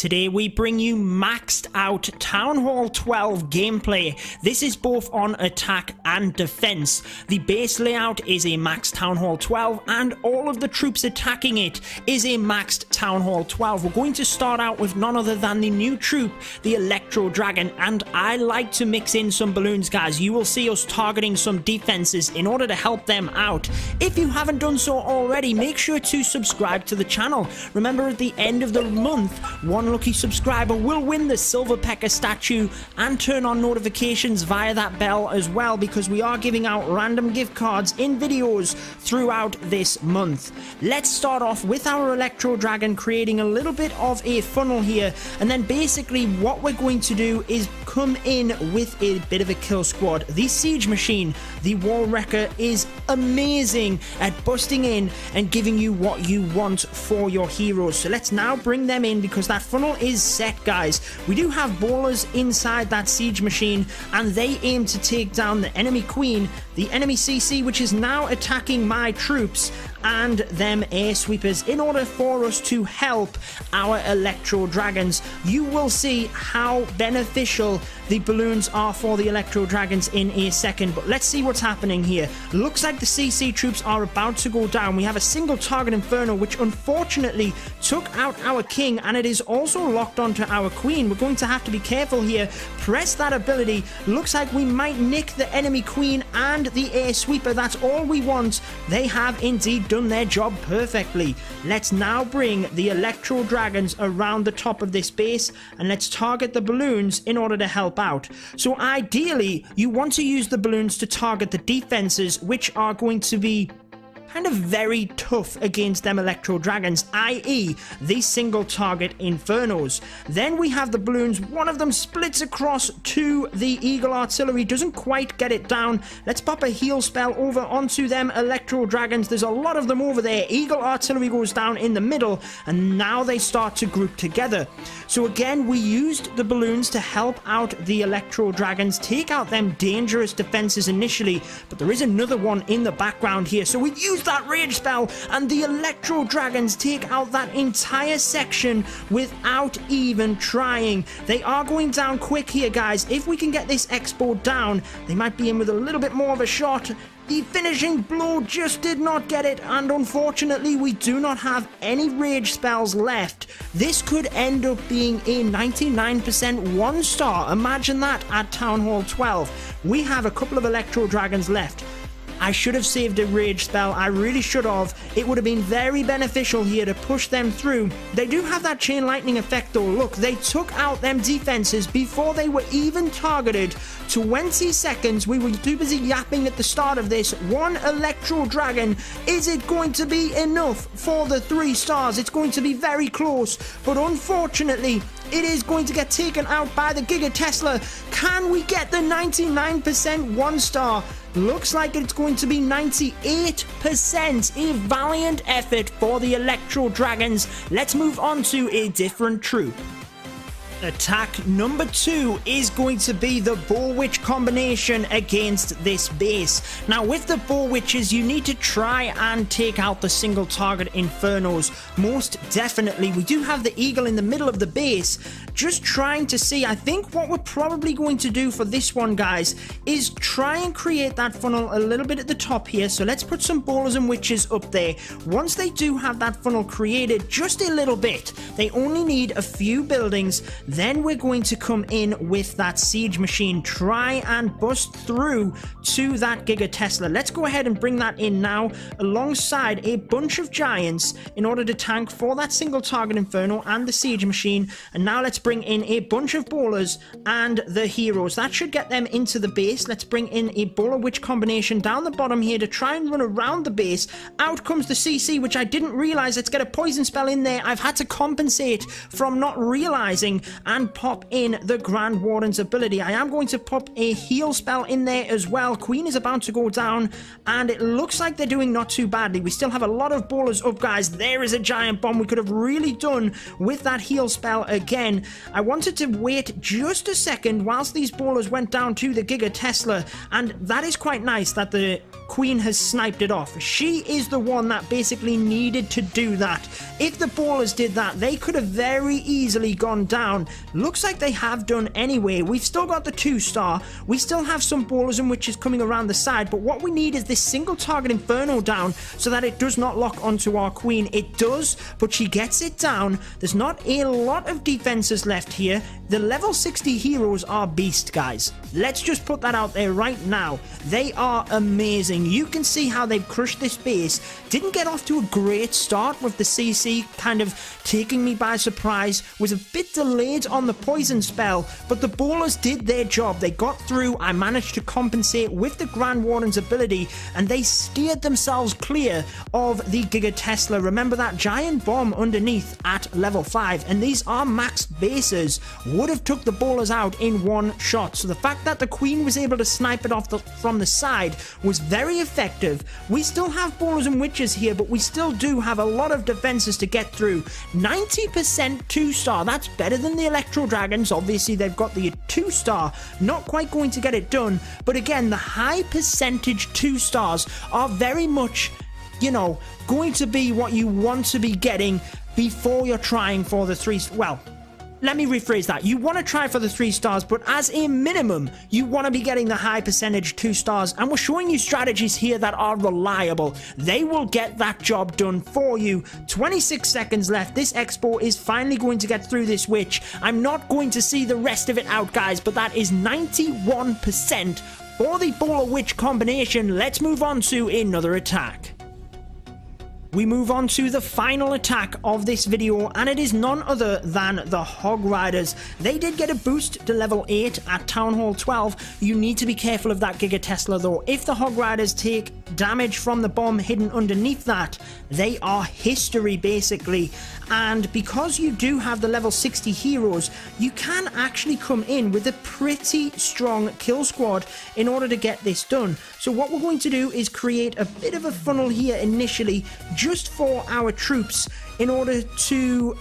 Today we bring you maxed out Town Hall 12 gameplay. This is both on attack and defense. The base layout is a maxed Town Hall 12 and all of the troops attacking it is a maxed Town Hall 12. We're going to start out with none other than the new troop, the Electro Dragon, and I like to mix in some balloons, guys. You will see us targeting some defenses in order to help them out. If you haven't done so already, make sure to subscribe to the channel. Remember, at the end of the month, one lucky subscriber will win the Silver Pecker statue, and turn on notifications via that bell as well, because we are giving out random gift cards in videos throughout this month. Let's start off with our Electro Dragon, creating a little bit of a funnel here, and then basically what we're going to do is come in with a bit of a kill squad. The Siege Machine, the Wall Wrecker, is amazing at busting in and giving you what you want for your heroes. So let's now bring them in, because that funnel is set, guys. We do have ballers inside that Siege Machine, and they aim to take down the enemy Queen, the enemy CC, which is now attacking my troops, and them air sweepers, in order for us to help our Electro Dragons. You will see how beneficial the balloons are for the Electro Dragons in a second, but let's see what's happening here. Looks like the CC troops are about to go down. We have a single target Inferno, which unfortunately took out our King, and it is also locked onto our Queen. We're going to have to be careful here. Press that ability. Looks like we might nick the enemy Queen and the air sweeper. That's all we want. They have indeed done their job perfectly. Let's now bring the Electro Dragons around the top of this base, and let's target the balloons in order to help out. So ideally, you want to use the balloons to target the defenses, which are going to be kind of very tough against them Electro Dragons, i.e. the single target Infernos. Then we have the balloons. One of them splits across to the Eagle Artillery, doesn't quite get it down. Let's pop a heal spell over onto them Electro Dragons. There's a lot of them over there. Eagle Artillery goes down in the middle, and now they start to group together. So again, we used the balloons to help out the Electro Dragons, take out them dangerous defenses initially, but there is another one in the background here. So we use that rage spell, and the Electro Dragons take out that entire section without even trying. They are going down quick here, guys. If we can get this expo down, they might be in with a little bit more of a shot. The finishing blow just did not get it, and unfortunately we do not have any rage spells left. This could end up being a 99% 1-star. Imagine that at Town Hall 12. We have a couple of Electro Dragons left. I should have saved a rage spell. I really should have. It would have been very beneficial here to push them through. They do have that chain lightning effect though. Look, they took out them defenses before they were even targeted. 20 seconds. We were too busy yapping at the start of this. One Electro Dragon. Is it going to be enough for the 3 stars? It's going to be very close, but unfortunately it is going to get taken out by the Giga Tesla. Can we get the 99% 1-star? Looks like it's going to be 98%. A valiant effort for the Electro Dragons. Let's move on to a different troop. Attack number 2 is going to be the Bow Witch combination against this base. Now with the Bow Witches, you need to try and take out the single target Infernos. Most definitely. We do have the Eagle in the middle of the base, just trying to see. I think what we're probably going to do for this one, guys, is try and create that funnel a little bit at the top here. So let's put some Bowlers and Witches up there. Once they do have that funnel created, just a little bit, they only need a few buildings. Then we're going to come in with that Siege Machine, try and bust through to that Giga Tesla. Let's go ahead and bring that in now, alongside a bunch of Giants, in order to tank for that single target Inferno and the Siege Machine. And now let's bring in a bunch of Bowlers and the Heroes. That should get them into the base. Let's bring in a Bowler Witch combination down the bottom here to try and run around the base. Out comes the CC, which I didn't realize. Let's get a poison spell in there. I've had to compensate from not realizing, and pop in the Grand Warden's ability. I am going to pop a heal spell in there as well. Queen is about to go down, and it looks like they're doing not too badly. We still have a lot of bowlers up, guys. There is a giant bomb we could have really done with that heal spell again. I wanted to wait just a second whilst these bowlers went down to the Giga Tesla, and that is quite nice that the Queen has sniped it off. She is the one that basically needed to do that. If the ballers did that, they could have very easily gone down. Looks like they have done anyway. We've still got the 2-star. We still have some ballers and witches coming around the side, but what we need is this single target Inferno down so that it does not lock onto our Queen. It does, but she gets it down. There's not a lot of defenses left here. The level 60 heroes are beast, guys. Let's just put that out there right now. They are amazing. You can see how they've crushed this base. Didn't get off to a great start with the CC kind of taking me by surprise. Was a bit delayed on the poison spell, but the ballers did their job. They got through. I managed to compensate with the Grand Warden's ability, and they steered themselves clear of the Giga Tesla. Remember that giant bomb underneath at level 5, and these are maxed bases. Would have took the ballers out in one shot. So the fact that the Queen was able to snipe it off from the side was very effective. We still have ballers and witches here, but we still do have a lot of defenses to get through. 90% 2-star. That's better than the Electro Dragons. Obviously, they've got the 2-star. Not quite going to get it done. But again, the high percentage 2-stars are very much, you know, going to be what you want to be getting before you're trying for the 3... Well, let me rephrase that. You want to try for the 3 stars, but as a minimum, you want to be getting the high percentage 2 stars. And we're showing you strategies here that are reliable. They will get that job done for you. 26 seconds left. This Expo is finally going to get through this witch. I'm not going to see the rest of it out, guys, but that is 91% for the Bowler Witch combination. Let's move on to another attack. We move on to the final attack of this video, and it is none other than the Hog Riders. They did get a boost to level 8 at Town Hall 12. You need to be careful of that Giga Tesla though. If the Hog Riders take damage from the bomb hidden underneath that, they are history basically. And because you do have the level 60 heroes, you can actually come in with a pretty strong kill squad in order to get this done. So what we're going to do is create a bit of a funnel here initially, just for our troops in order to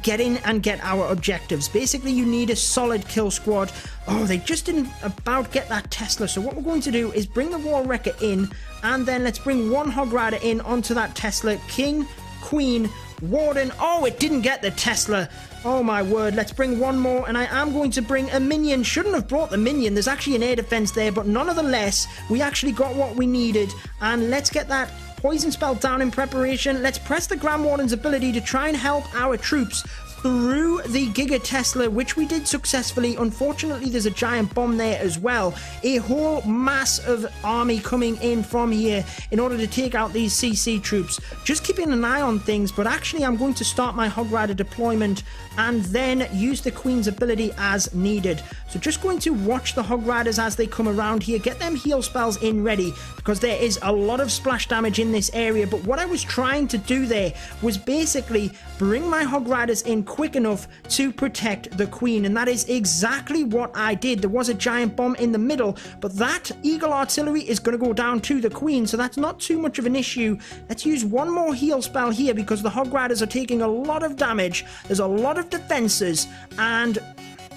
get in and get our objectives. Basically, you need a solid kill squad. Oh, they just didn't about get that Tesla. So what we're going to do is bring the Wall Wrecker in, and then let's bring one Hog Rider in onto that Tesla. King, Queen, Warden. Oh, it didn't get the Tesla. Oh my word. Let's bring one more, and I am going to bring a minion. Shouldn't have brought the minion. There's actually an air defense there, but nonetheless, we actually got what we needed. And let's get that poison spell down in preparation. Let's press the Grand Warden's ability to try and help our troops through the Giga Tesla, which we did successfully. Unfortunately, there's a giant bomb there as well. A whole mass of army coming in from here in order to take out these CC troops. Just keeping an eye on things, but actually I'm going to start my Hog Rider deployment and then use the Queen's ability as needed. So just going to watch the Hog Riders as they come around here, get them heal spells in ready, because there is a lot of splash damage in this area. But what I was trying to do there was basically bring my Hog Riders in quick enough to protect the Queen, and that is exactly what I did. There was a giant bomb in the middle, but that Eagle Artillery is going to go down to the Queen, so that's not too much of an issue. Let's use one more heal spell here because the Hog Riders are taking a lot of damage. There's a lot of defenses, and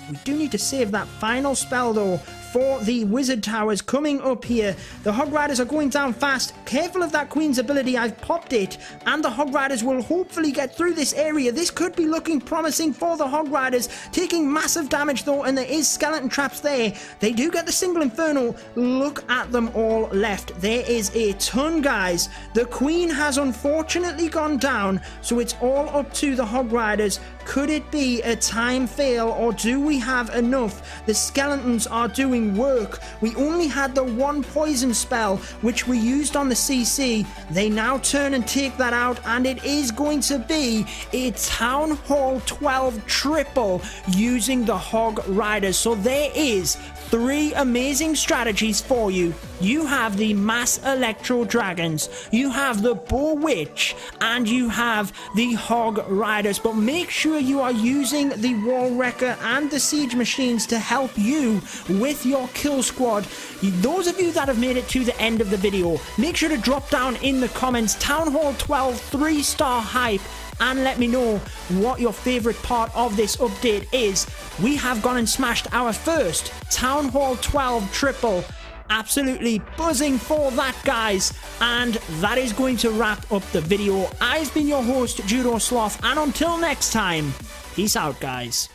we do need to save that final spell though for the Wizard Towers coming up here. The Hog Riders are going down fast. Careful of that Queen's ability. I've popped it, and the Hog Riders will hopefully get through this area. This could be looking promising for the Hog Riders. Taking massive damage though, and there is skeleton traps there. They do get the single Inferno. Look at them all left. There is a ton, guys. The Queen has unfortunately gone down, so it's all up to the Hog Riders. Could it be a time fail, or do we have enough? The skeletons are doing work. We only had the one poison spell, which we used on the CC. They now turn and take that out, and it is going to be a Town Hall 12 triple using the Hog Riders. So there is 3 amazing strategies for you. You have the Mass Electro Dragons, you have the Bow Witch, and you have the Hog Riders. But make sure you are using the Wall Wrecker and the Siege Machines to help you with your kill squad. Those of you that have made it to the end of the video, make sure to drop down in the comments Town Hall 12 3-star hype, and let me know what your favorite part of this update is. We have gone and smashed our first Town Hall 12 triple, absolutely buzzing for that, guys. And that is going to wrap up the video. I've been your host, Judo Sloth, and until next time, peace out, guys.